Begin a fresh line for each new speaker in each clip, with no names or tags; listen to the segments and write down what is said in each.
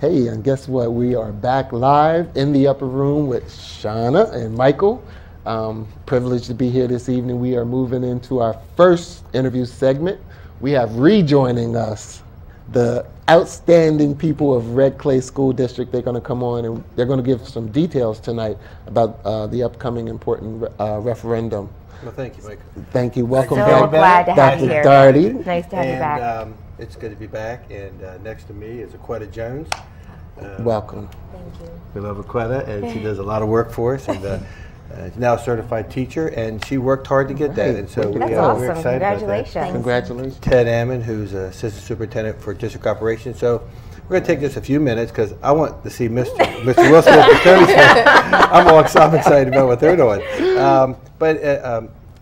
Hey, and guess what? We are back live in the upper room with Shauna and Michael. Privileged to be here this evening. We are moving into our first interview segment. We have rejoining us the outstanding people of Red Clay School District. They're going to come on and they're going to give some details tonight about the upcoming important referendum.
Well, thank you, Michael.
Thank you. Welcome
So
back,
glad to have you
Dr.
here.
Doherty.
Nice to have you back.
It's good to be back, and next to me is Aquetta Jones.
Welcome.
Thank you.
We love Aquetta, and she does a lot of work for us, and she's now a certified teacher, and she worked hard to get that, and so
That's
we're
awesome.
excited about
Congratulations.
that.
Congratulations.
Ted Ammon, who's Assistant Superintendent for District Operations. So we're going to take just a few minutes because I want to see Mr. Wilson at the Tony Center. I'm excited about what they're doing.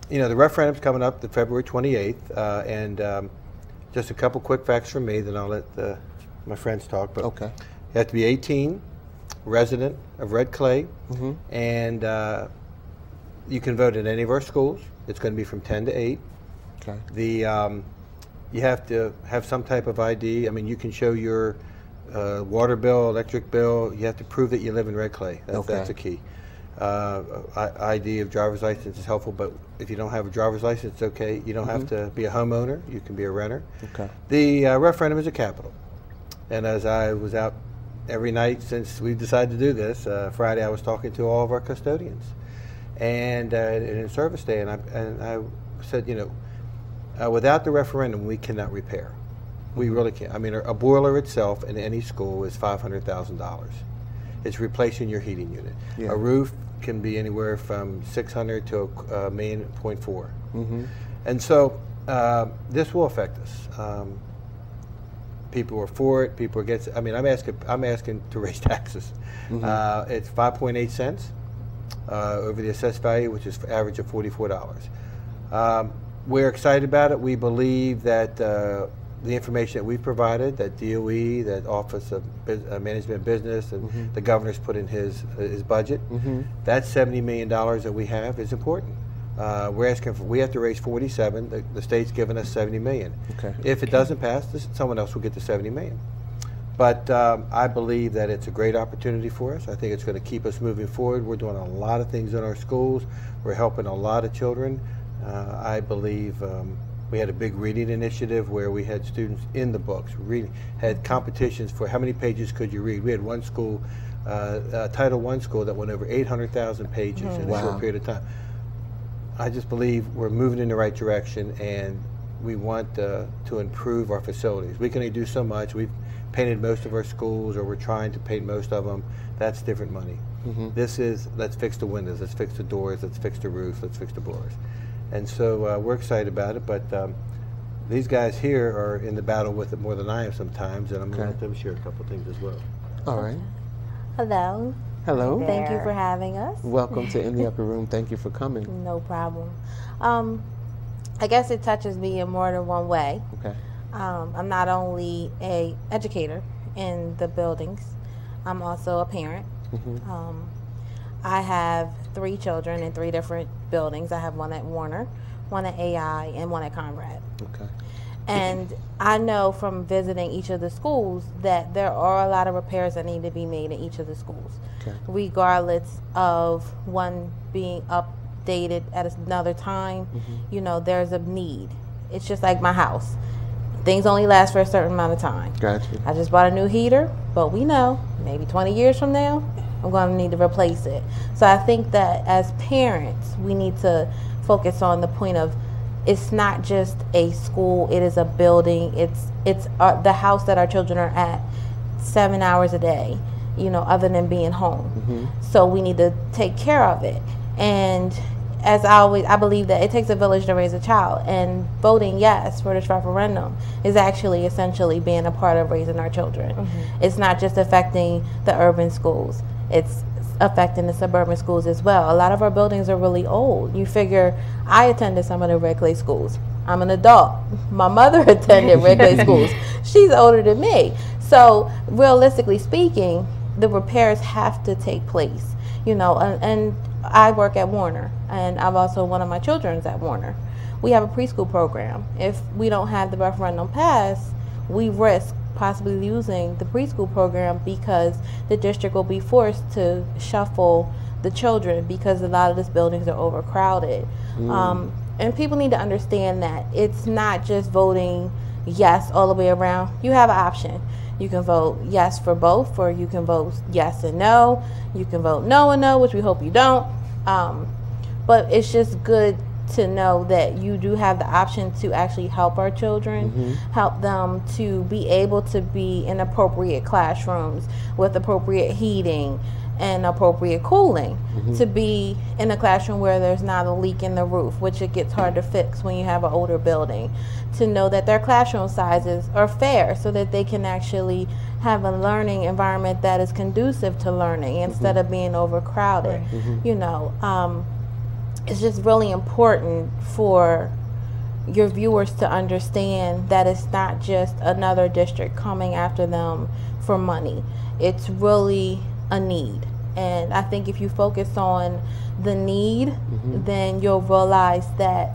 You know, the referendum's coming up the February 28th, and just a couple quick facts from me, then I'll let my friends talk. But
Okay.
you have to be 18, resident of Red Clay, and you can vote in any of our schools. It's going to be from 10 to 8.
Okay.
You have to have some type of ID. I mean, you can show your water bill, electric bill. You have to prove that you live in Red Clay. That's a key. ID of driver's license is helpful, but if you don't have a driver's license, it's okay. You don't have to be a homeowner. You can be a renter.
Okay.
The referendum is a capital. And as I was out every night since we decided to do this, Friday I was talking to all of our custodians and in service day, and I said, you know, without the referendum, we cannot repair. We really can't. I mean, a boiler itself in any school is $500,000. It's replacing your heating unit.
Yeah.
A roof can be anywhere from 600 to a million, 0.4. And so this will affect us. People are for it. People are against it. I mean, I'm asking to raise taxes. It's 5.8 cents over the assessed value, which is average of $44. We're excited about it. We believe that the information that we've provided, that DOE, that Office of Management and Business, and the governor's put in his budget, that $70 million that we have is important. We're asking for, we have to raise 47. The state's given us 70 million.
Okay.
If it doesn't pass, someone else will get the 70 million. But I believe that it's a great opportunity for us. I think it's going to keep us moving forward. We're doing a lot of things in our schools. We're helping a lot of children. I believe we had a big reading initiative where we had students in the books, had competitions for how many pages could you read. We had one school, Title I school, that went over 800,000 pages in a short period of time. I just believe we're moving in the right direction, and we want to improve our facilities. We can only do so much. We've painted most of our schools, or we're trying to paint most of them. That's different money. This is, let's fix the windows, let's fix the doors, let's fix the roofs, let's fix the blowers. And so we're excited about it, but these guys here are in the battle with it more than I am sometimes, and I'm going to let them share a couple things as well.
All right.
Hello.
Hello.
Thank you for having us.
Welcome to In the Upper Room. Thank you for coming.
No problem. I guess it touches me in more than one way.
Okay.
I'm not only a educator in the buildings, I'm also a parent. I have 3 children in 3 different buildings. I have one at Warner, one at AI, and one at Conrad.
Okay.
And I know from visiting each of the schools that there are a lot of repairs that need to be made in each of the schools, regardless of one being updated at another time. You know, there's a need. It's just like my house. Things only last for a certain amount of time.
Gotcha.
I just bought a new heater, but we know maybe 20 years from now, I'm going to need to replace it. So I think that as parents, we need to focus on the point of, it's not just a school, it is a building. It's the house that our children are at 7 hours a day, you know, other than being home. So we need to take care of it. And as always, I believe that it takes a village to raise a child, and voting yes for this referendum is actually essentially being a part of raising our children. It's not just affecting the urban schools, it's affecting the suburban schools as well. A lot of our buildings are really old. You figure, I attended some of the Red Clay schools. I'm an adult. My mother attended Red Clay schools. She's older than me. So realistically speaking, the repairs have to take place. You know, and I work at Warner, and I've also, one of my children's at Warner. We have a preschool program. If we don't have the referendum pass, we risk possibly losing the preschool program because the district will be forced to shuffle the children because a lot of these buildings are overcrowded. And people need to understand that it's not just voting yes all the way around. You have an option. You can vote yes for both, or you can vote yes and no. You can vote no and no, which we hope you don't. But it's just good to know that you do have the option to actually help our children, help them to be able to be in appropriate classrooms with appropriate heating and appropriate cooling, to be in a classroom where there's not a leak in the roof, which it gets hard to fix when you have an older building, to know that their classroom sizes are fair so that they can actually have a learning environment that is conducive to learning instead of being overcrowded. You know, it's just really important for your viewers to understand that it's not just another district coming after them for money. It's really a need. And I think if you focus on the need, then you'll realize that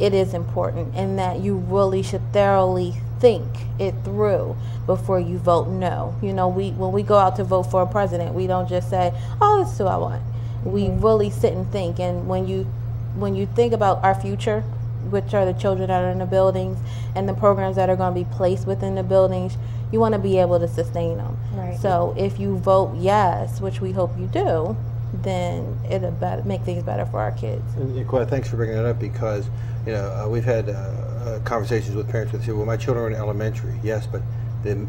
it is important and that you really should thoroughly think it through before you vote no. You know, when we go out to vote for a president, we don't just say, oh, this is who I want. We really sit and think, and when you think about our future, which are the children that are in the buildings and the programs that are going to be placed within the buildings, you want to be able to sustain them. So if you vote yes, which we hope you do, then it'll make things better for our kids.
And thanks for bringing that up, because you know we've had conversations with parents who say, well, my children are in elementary, yes, but the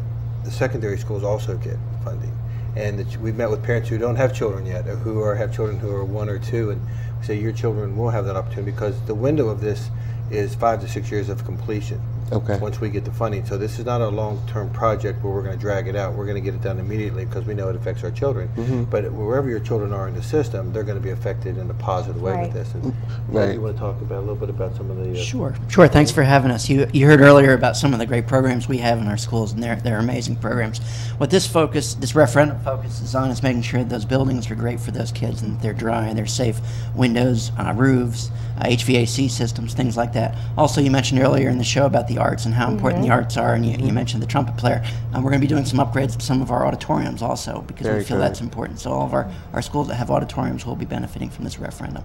secondary schools also get funding. And we've met with parents who don't have children yet, or who have children who are 1 or 2, and we say your children will have that opportunity, because the window of this is 5 to 6 years of completion. Once we get the funding. So this is not a long-term project where we're going to drag it out. We're going to get it done immediately because we know it affects our children. But wherever your children are in the system, they're going to be affected in a positive way with this. And you want to talk about a little bit about some of the...
Sure. Thanks for having us. You heard earlier about some of the great programs we have in our schools, and they're amazing programs. What this referendum focuses on is making sure that those buildings are great for those kids and that they're dry, they're safe, windows, roofs, HVAC systems, things like that. Also, you mentioned earlier in the show about the arts and how important the arts are, and you mentioned the trumpet player. We're going to be doing some upgrades to some of our auditoriums also, because we feel that's important. So all of our schools that have auditoriums will be benefiting from this referendum.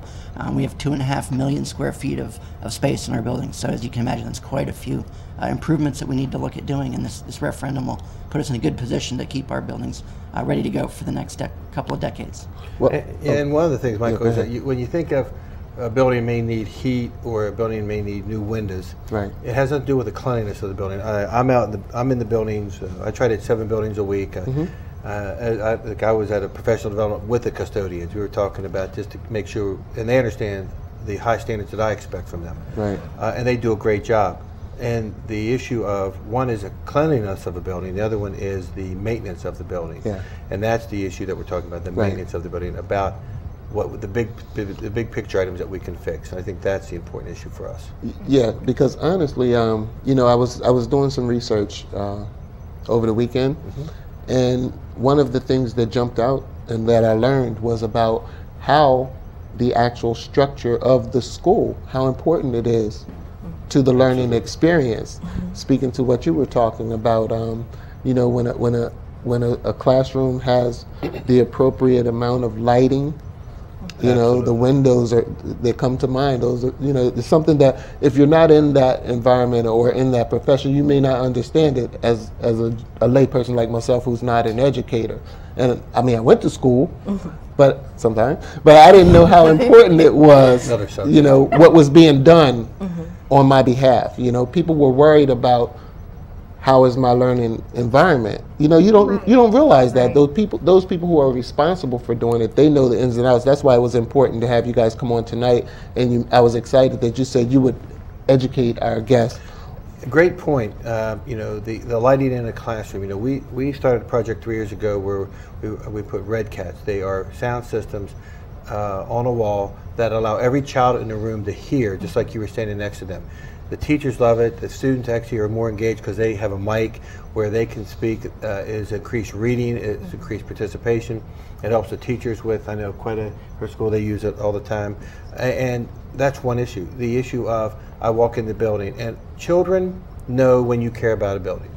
We have 2.5 million square feet of space in our buildings, so as you can imagine, that's quite a few improvements that we need to look at doing, and this referendum will put us in a good position to keep our buildings ready to go for the next couple of decades.
Well, and one of the things, Michael, is that when you think of a building may need heat or a building may need new windows. It has nothing to do with the cleanliness of the building. I'm in the buildings. I tried at 7 buildings a week. I was at a professional development with the custodians. We were talking about just to make sure, and they understand the high standards that I expect from them. And they do a great job. And the issue of, one is the cleanliness of a building, the other one is the maintenance of the building. And that's the issue that we're talking about, the maintenance of the building, about what the big picture items that we can fix. And I think that's the important issue for us.
Yeah, because honestly, you know, I was doing some research over the weekend, and one of the things that jumped out and that I learned was about how the actual structure of the school, how important it is to the learning experience. Speaking to what you were talking about, you know, when a classroom has the appropriate amount of lighting, you know, the windows they come to mind. Those are, you know, it's something that if you're not in that environment or in that profession, you may not understand it as a lay person like myself who's not an educator. And I mean, I went to school, but I didn't know how important it was, you know, what was being done on my behalf. You know, people were worried about how is my learning environment. You know, you don't realize that those people who are responsible for doing it, they know the ins and outs. That's why it was important to have you guys come on tonight, and I was excited that you said you would educate our guests.
Great point. You know, the lighting in a classroom. You know, we started a project 3 years ago where we put Red Cats. They are sound systems on a wall that allow every child in the room to hear, just like you were standing next to them. The teachers love it. The students actually are more engaged because they have a mic where they can speak. Is increased reading, it's increased participation. It helps the teachers with, I know her school, they use it all the time. And that's one issue. The issue of, I walk in the building and children know when you care about a building.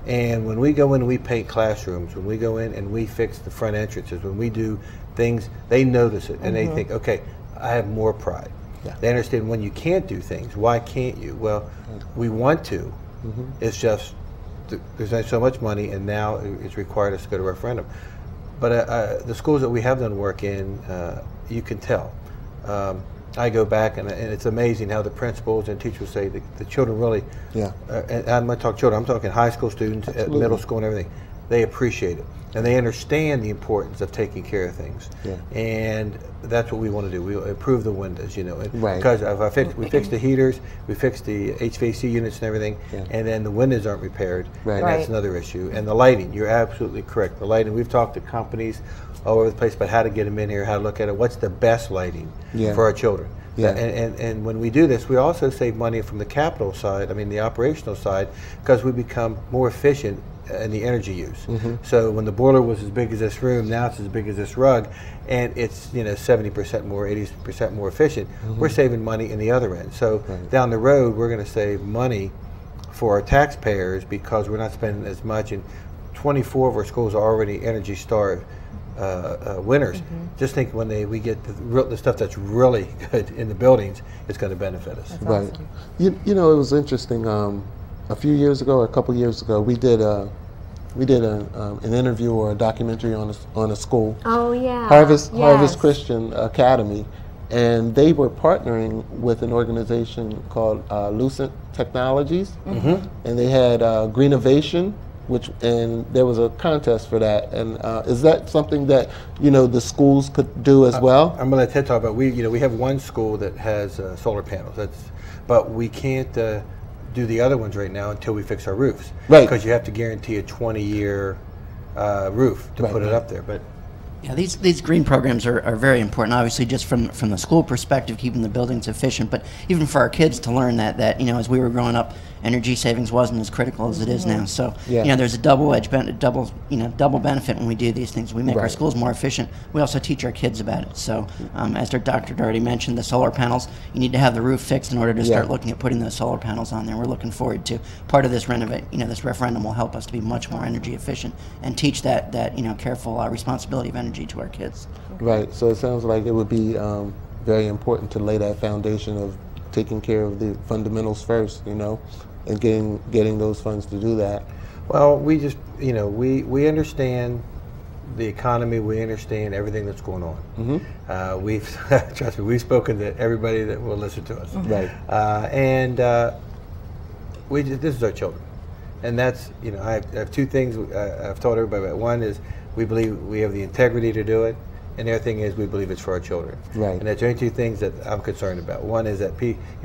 And when we go in and we paint classrooms, when we go in and we fix the front entrances, when we do things, they notice it and they think, okay, I have more pride.
Yeah.
They understand when you can't do things, why can't you? Well, we want to. It's just there's only so much money, and now it's required us to go to referendum. But the schools that we have done work in, you can tell. I go back, and it's amazing how the principals and teachers say the children really, and I'm not talking children, I'm talking high school students, at middle school and everything, they appreciate it. And they understand the importance of taking care of things. And that's what we want to do. We improve the windows, you know. Because we fix the heaters, we fix the HVAC units and everything, and then the windows aren't repaired, and that's another issue. And the lighting, you're absolutely correct. The lighting, we've talked to companies all over the place about how to get them in here, how to look at it, what's the best lighting for our children. And when we do this, we also save money from the capital side, I mean the operational side, because we become more efficient in the energy use. So when the boiler was as big as this room, now it's as big as this rug, and it's 70% more, 80% more efficient. We're saving money in the other end. So down the road, we're going to save money for our taxpayers because we're not spending as much. And 24 of our schools are already Energy Star winners. Just think when we get the stuff that's really good in the buildings, it's going to benefit us.
That's awesome.
You know, it was interesting. A few years ago, or a couple years ago, we did an interview or a documentary on a school.
Oh yeah.
Harvest Christian Academy, and they were partnering with an organization called Lucent Technologies, and they had Greenovation, and there was a contest for that. And is that something that the schools could do as well?
I'm going to let Ted talk about. We have one school that has solar panels. But we can't do the other ones right now until we fix our roofs. Because you have to guarantee a 20-year roof to put it up there. But
yeah, these green programs are very important, obviously just from the school perspective, keeping the buildings efficient, but even for our kids to learn that as we were growing up, energy savings wasn't as critical as it is now. So there's a double benefit when we do these things. We make our schools more efficient. We also teach our kids about it. So as our doctor already mentioned, the solar panels, you need to have the roof fixed in order to start looking at putting those solar panels on there. We're looking forward to part of this this referendum will help us to be much more energy efficient and teach that careful responsibility of energy to our kids.
Right. So it sounds like it would be very important to lay that foundation of taking care of the fundamentals first, and getting those funds to do that.
Well, we just, we understand the economy, we understand everything that's going on. Trust me, we've spoken to everybody that will listen to us. This is our children. And that's, I have two things I've told everybody about. One is we believe we have the integrity to do it. And the other thing is we believe it's for our children. And that's the only two things that I'm concerned about. One is that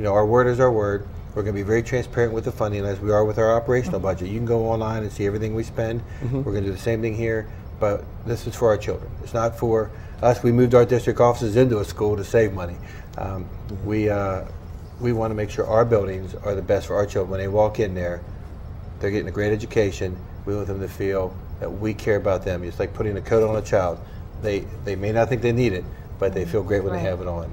our word is our word. We're going to be very transparent with the funding as we are with our operational budget. You can go online and see everything we spend. We're going to do the same thing here, but this is for our children. It's not for us. We moved our district offices into a school to save money. We want to make sure our buildings are the best for our children. When they walk in there, they're getting a great education. We want them to feel that we care about them. It's like putting a coat on a child. They may not think they need it, but they feel great when they have it on.